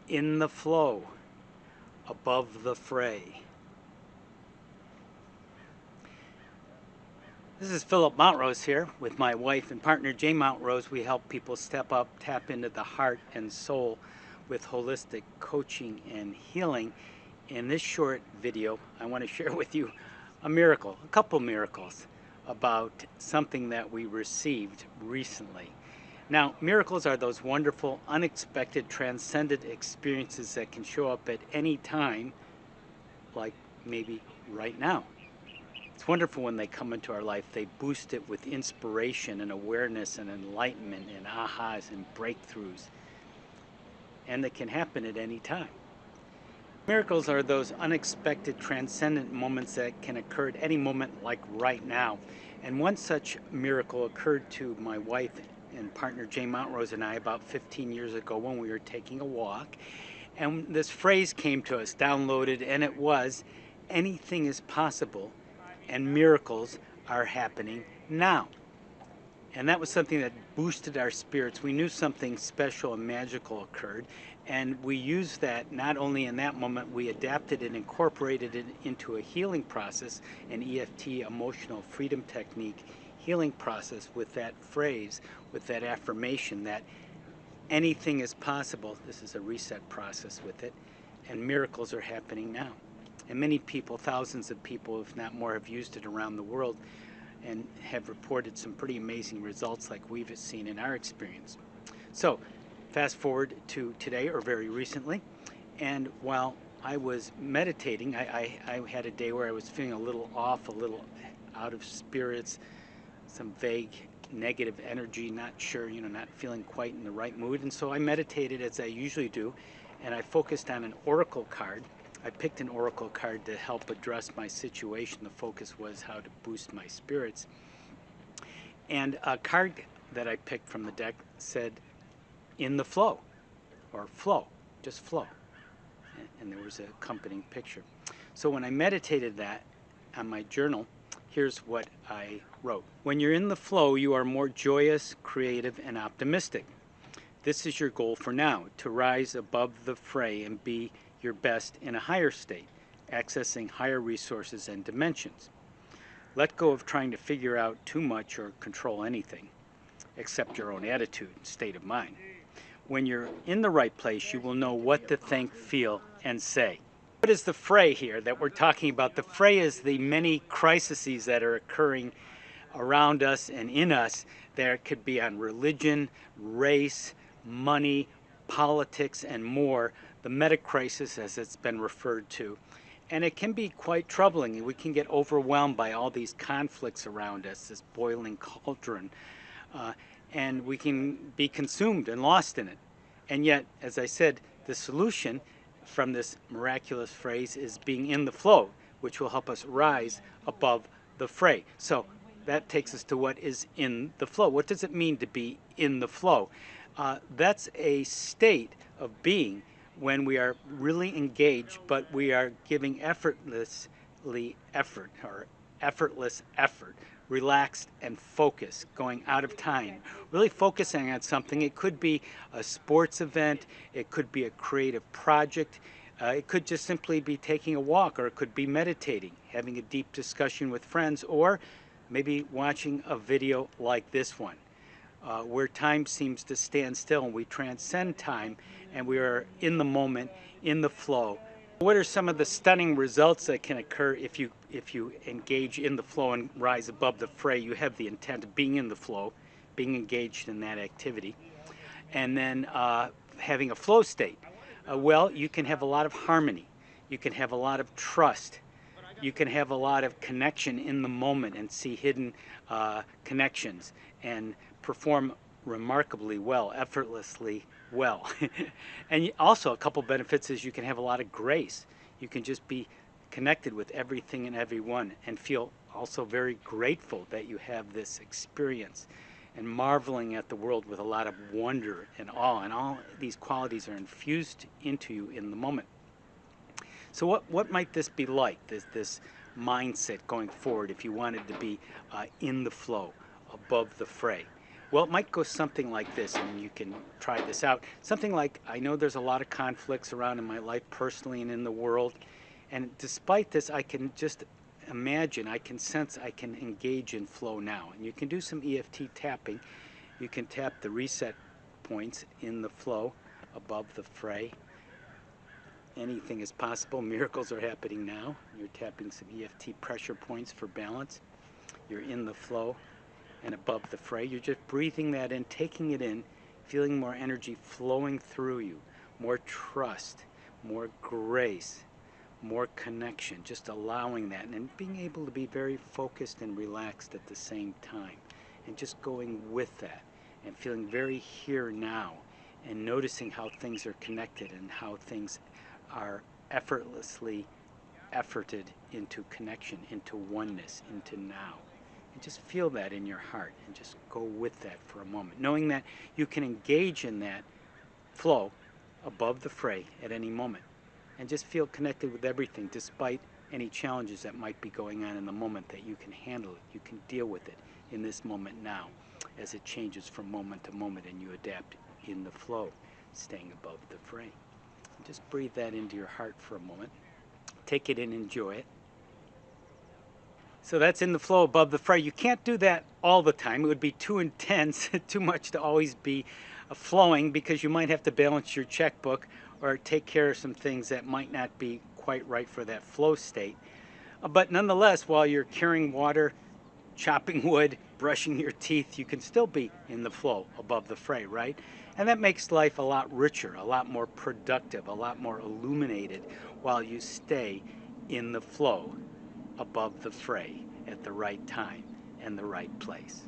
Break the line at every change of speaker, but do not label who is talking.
in the flow, above the fray. This is Philip Montrose here with my wife and partner Jay Montrose. We help people step up, tap into the heart and soul with holistic coaching and healing. In this short video, I want to share with you a couple miracles about something that we received recently. Now, miracles are those wonderful, unexpected, transcendent experiences that can show up at any time, like maybe right now. It's wonderful when they come into our life. They boost it with inspiration and awareness and enlightenment and ahas and breakthroughs. And they can happen at any time. Miracles are those unexpected, transcendent moments that can occur at any moment, like right now. And one such miracle occurred to my wife and partner Jay Montrose and I about 15 years ago when we were taking a walk. And this phrase came to us, downloaded, and it was, anything is possible and miracles are happening now. And that was something that boosted our spirits. We knew something special and magical occurred, and we used that not only in that moment, we adapted and incorporated it into a healing process, an EFT emotional freedom technique healing process with that phrase, with that affirmation that anything is possible. This is a reset process with it, and miracles are happening now. And many people, thousands of people, if not more, have used it around the world and have reported some pretty amazing results like we've seen in our experience. So, fast forward to today or very recently, and while I was meditating, I had a day where I was feeling a little off, a little out of spirits, some vague negative energy, not sure, not feeling quite in the right mood. And so I meditated as I usually do, and I focused on an oracle card. I picked an oracle card to help address my situation. The focus was how to boost my spirits. And a card that I picked from the deck said, in the flow, or flow, just flow. And there was an accompanying picture. So when I meditated that on my journal, here's what I wrote. When you're in the flow, you are more joyous, creative, and optimistic. This is your goal for now, to rise above the fray and be your best in a higher state, accessing higher resources and dimensions. Let go of trying to figure out too much or control anything, except your own attitude and state of mind. When you're in the right place, you will know what to think, feel, and say. What is the fray here that we're talking about? The fray is the many crises that are occurring around us and in us. There could be on religion, race, money, politics, and more. The meta crisis, as it's been referred to. And it can be quite troubling. We can get overwhelmed by all these conflicts around us, this boiling cauldron, and we can be consumed and lost in it. And yet, as I said, the solution from this miraculous phrase is being in the flow, which will help us rise above the fray. So that takes us to what is in the flow. What does it mean to be in the flow? That's a state of being when we are really engaged, but we are giving effortless effort, relaxed and focused, going out of time, really focusing on something. It could be a sports event, it could be a creative project, it could just simply be taking a walk, or it could be meditating, having a deep discussion with friends, or maybe watching a video like this one. Where time seems to stand still and we transcend time and we are in the moment, in the flow. What are some of the stunning results that can occur if you engage in the flow and rise above the fray? You have the intent of being in the flow, being engaged in that activity, and then having a flow state. Well, you can have a lot of harmony, you can have a lot of trust, you can have a lot of connection in the moment and see hidden connections and perform remarkably well, effortlessly well. And also a couple benefits is you can have a lot of grace. You can just be connected with everything and everyone and feel also very grateful that you have this experience and marveling at the world with a lot of wonder and awe, and all these qualities are infused into you in the moment. So what might this be like, this mindset going forward if you wanted to be in the flow, above the fray? Well, it might go something like this, and you can try this out. Something like, I know there's a lot of conflicts around in my life personally and in the world, and despite this, I can just imagine, I can sense I can engage in flow now. And you can do some EFT tapping. You can tap the reset points in the flow above the fray. Anything is possible. Miracles are happening now. You're tapping some EFT pressure points for balance. You're in the flow and above the fray. You're just breathing that in, taking it in, feeling more energy flowing through you, more trust, more grace, more connection, just allowing that and being able to be very focused and relaxed at the same time, and just going with that and feeling very here now and noticing how things are connected and how things are effortlessly efforted into connection, into oneness, into now. And just feel that in your heart and just go with that for a moment, knowing that you can engage in that flow above the fray at any moment and just feel connected with everything despite any challenges that might be going on in the moment, that you can handle it, you can deal with it in this moment now as it changes from moment to moment and you adapt in the flow, staying above the fray. And just breathe that into your heart for a moment. Take it in, enjoy it. So that's in the flow above the fray. You can't do that all the time. It would be too intense, too much to always be flowing, because you might have to balance your checkbook or take care of some things that might not be quite right for that flow state. But nonetheless, while you're carrying water, chopping wood, brushing your teeth, you can still be in the flow above the fray, right? And that makes life a lot richer, a lot more productive, a lot more illuminated while you stay in the flow above the fray at the right time and the right place.